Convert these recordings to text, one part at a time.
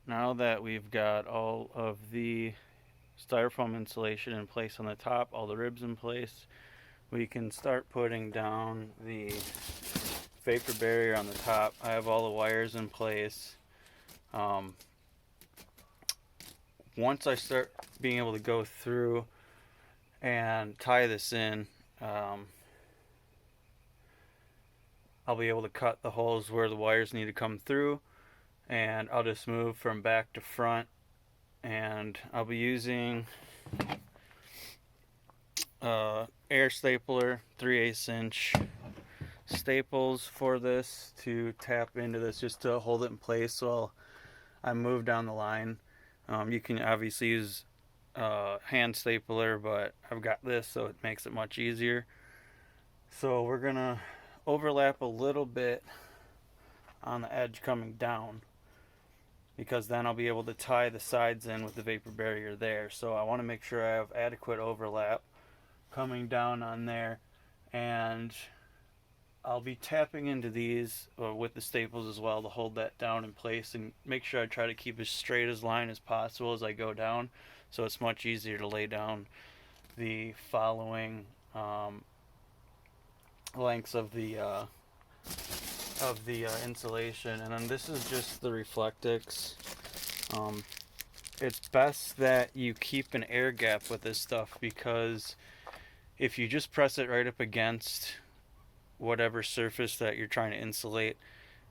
Now that we've got all of the styrofoam insulation in place on the top, all the ribs in place, we can start putting down the vapor barrier on the top. I have all the wires in place. Once I start being able to go through and tie this in, I'll be able to cut the holes where the wires need to come through, and I'll just move from back to front, and I'll be using air stapler 3/8 inch staples for this to tap into this, just to hold it in place while I move down the line. You can obviously use hand stapler, but I've got this, so it makes it much easier. So we're gonna overlap a little bit on the edge coming down, because then I'll be able to tie the sides in with the vapor barrier there. So I want to make sure I have adequate overlap coming down on there, and I'll be tapping into these with the staples as well to hold that down in place, and make sure I try to keep as straight as line as possible as I go down, so it's much easier to lay down the following lengths of the insulation. And then this is just the Reflectix. It's best that you keep an air gap with this stuff, because if you just press it right up against whatever surface that you're trying to insulate,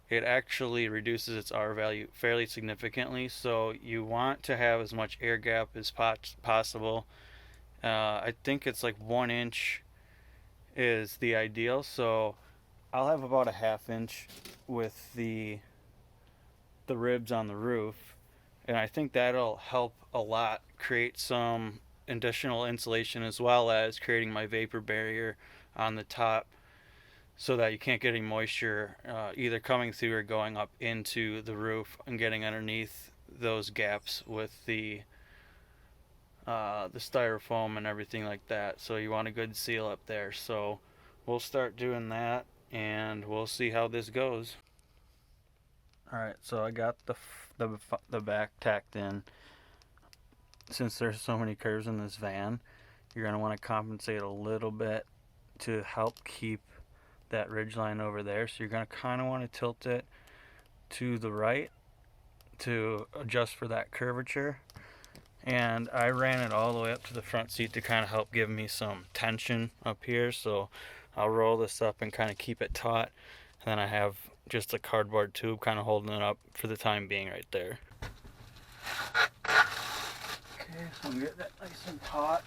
it actually reduces its R value fairly significantly. So you want to have as much air gap as possible. I think it's like 1 inch is the ideal. So I'll have about a 1/2 inch with the ribs on the roof, and I think that'll help a lot create some additional insulation, as well as creating my vapor barrier on the top, so that you can't get any moisture either coming through or going up into the roof and getting underneath those gaps with the styrofoam and everything like that. So you want a good seal up there. So we'll start doing that, and we'll see how this goes. Alright, so I got the back tacked in. Since there's so many curves in this van, you're going to want to compensate a little bit to help keep that ridge line over there. So you're going to kind of want to tilt it to the right to adjust for that curvature. And I ran it all the way up to the front seat to kind of help give me some tension up here. So I'll roll this up and kind of keep it taut. And then I have just a cardboard tube kind of holding it up for the time being right there. Okay, so I'm getting that nice and taut.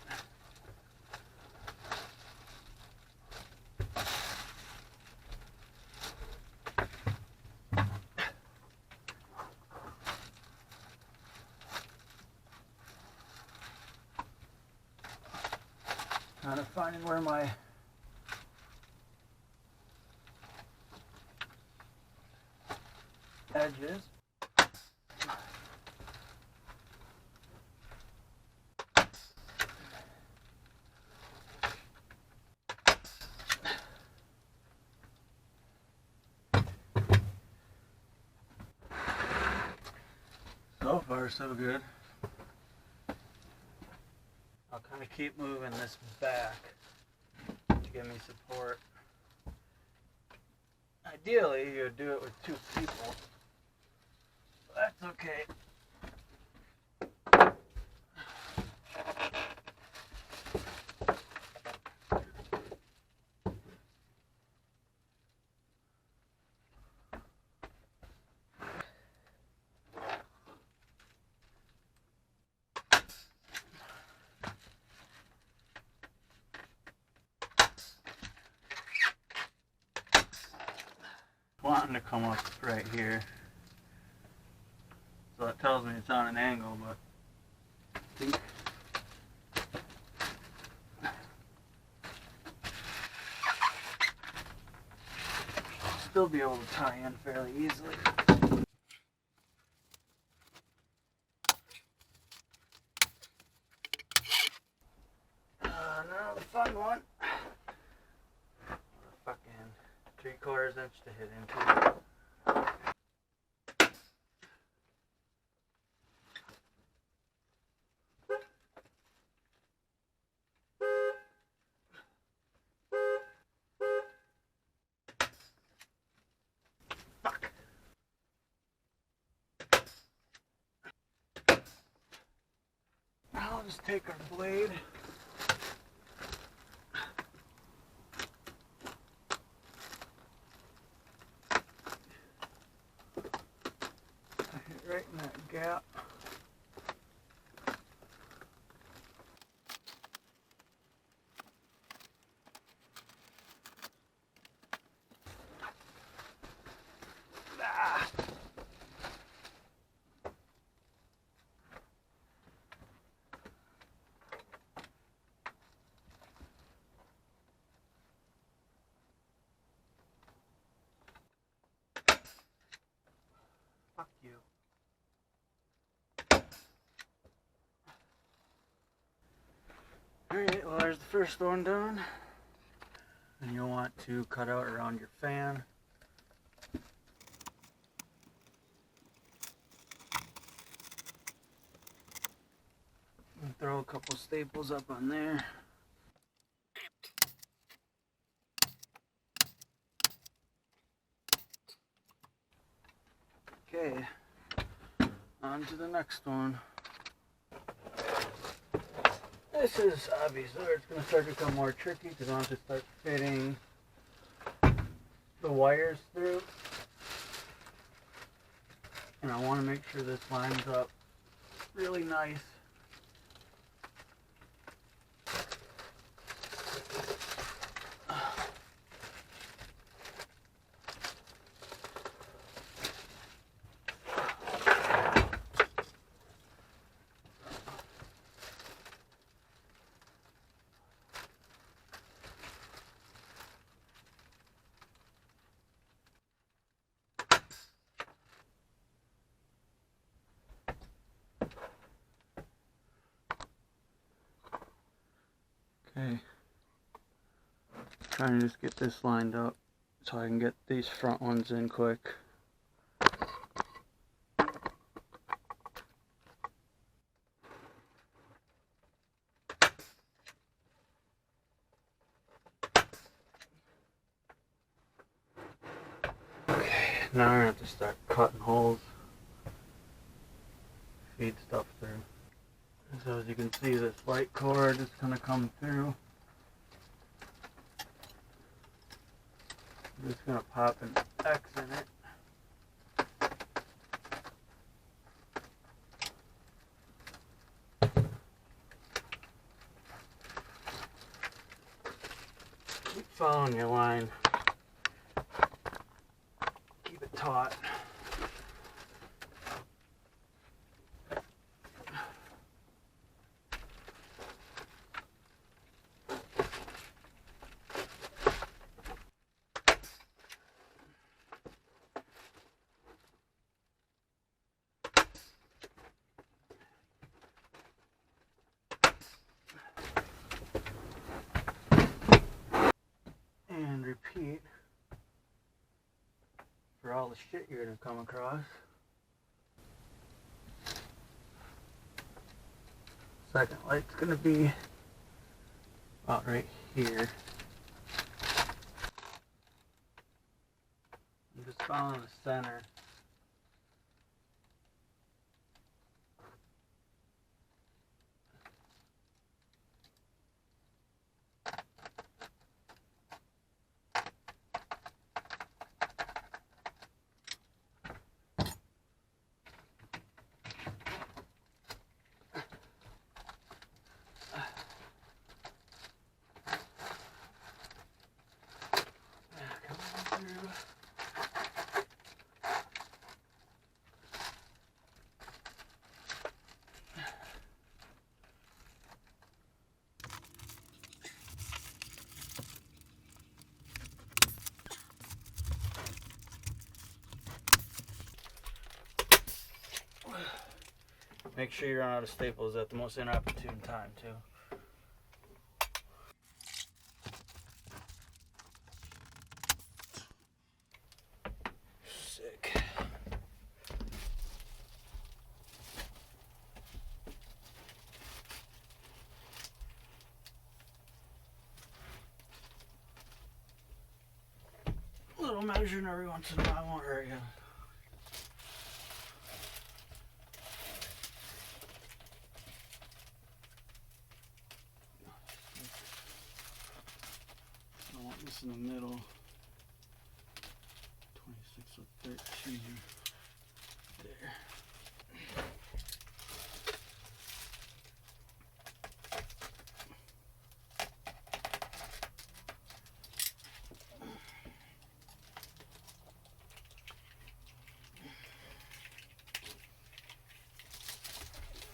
Kind of finding where my edge is. So far, so good. I'll kind of keep moving this back to give me support. Ideally, you would do it with 2 people. But that's okay. wanting to come up right here. So that tells me it's on an angle, but I think I'll still be able to tie in fairly easily. Now the fun one. Fucking 3/4 inch to hit into. Now I'll just take our blade. Hit right in that gap. Fuck you. Alright, well there's the first one done. And you'll want to cut out around your fan. And throw a couple staples up on there. Okay, on to the next one. This is obviously where it's going to start to become more tricky because I want to start fitting the wires through. And I want to make sure this lines up really nice. Okay, trying to just get this lined up so I can get these front ones in quick. Okay, now I'm gonna have to start cutting holes, feed stuff through. So as you can see, this light cord is going to come through. I'm just going to pop an X in it. Keep following your line. Keep it taut. And repeat for all the shit you're going to come across. Second light's going to be about right here. I'm just following the center. Make sure you run out of staples at the most inopportune time too. Sick. Little measuring every once in a while won't hurt you. I want this in the middle. 26 with 13. There.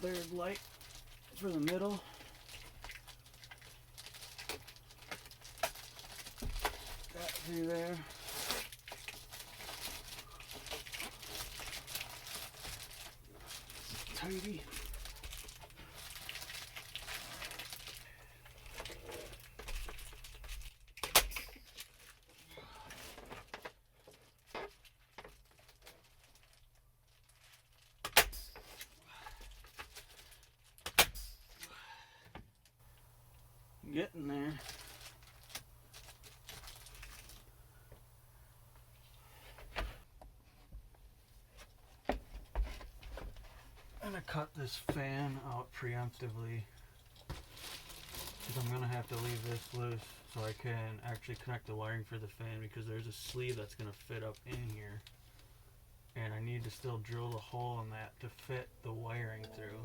Third light for the middle. That through there. Tidy. Getting there. I'm gonna cut this fan out preemptively because I'm gonna have to leave this loose so I can actually connect the wiring for the fan, because there's a sleeve that's gonna fit up in here and I need to still drill the hole in that to fit the wiring through.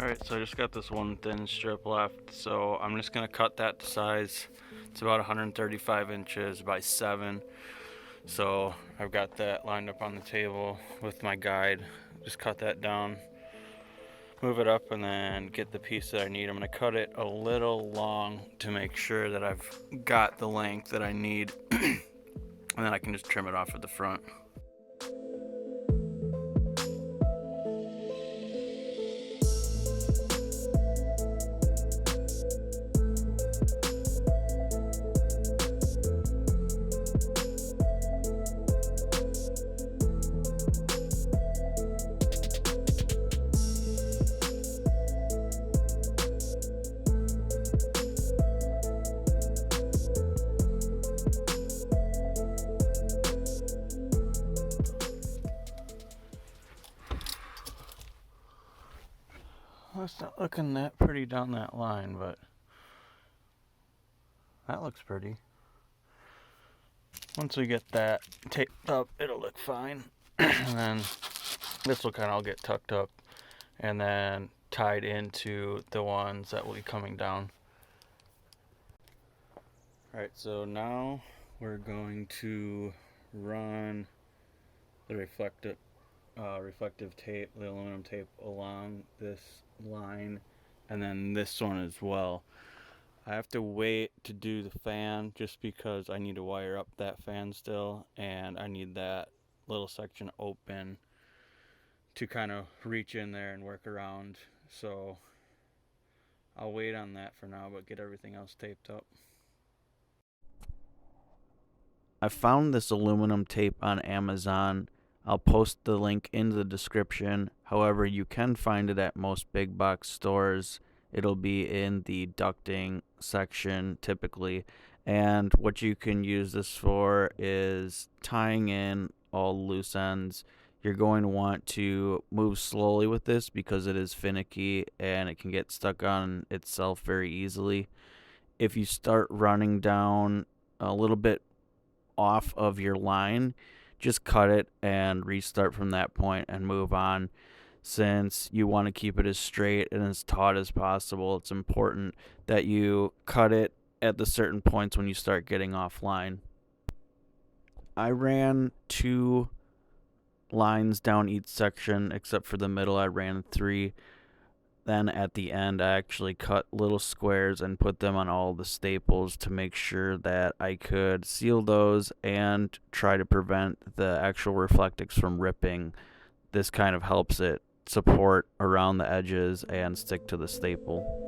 Alright, so I just got this one thin strip left, so I'm just going to cut that to size. It's about 135 inches by 7. So I've got that lined up on the table with my guide. Just cut that down, move it up, and then get the piece that I need. I'm going to cut it a little long to make sure that I've got the length that I need, and then I can just trim it off at the front. Well, it's not looking that pretty down that line, but that looks pretty. Once we get that taped up, it'll look fine. And then this will kind of all get tucked up and then tied into the ones that will be coming down. Alright, so now we're going to run the reflective tape, the aluminum tape, along this line and then this one as well. I have to wait to do the fan just because I need to wire up that fan still, and I need that little section open to kind of reach in there and work around. So I'll wait on that for now, but get everything else taped up. I found this aluminum tape on Amazon. I'll post the link in the description. However, you can find it at most big box stores. It'll be in the ducting section typically. And what you can use this for is tying in all loose ends. You're going to want to move slowly with this because it is finicky and it can get stuck on itself very easily. If you start running down a little bit off of your line, just cut it and restart from that point and move on. Since you want to keep it as straight and as taut as possible, it's important that you cut it at the certain points when you start getting offline. I ran 2 lines down each section, except for the middle, I ran 3. Then at the end, I actually cut little squares and put them on all the staples to make sure that I could seal those and try to prevent the actual Reflectix from ripping. This kind of helps it support around the edges and stick to the staple.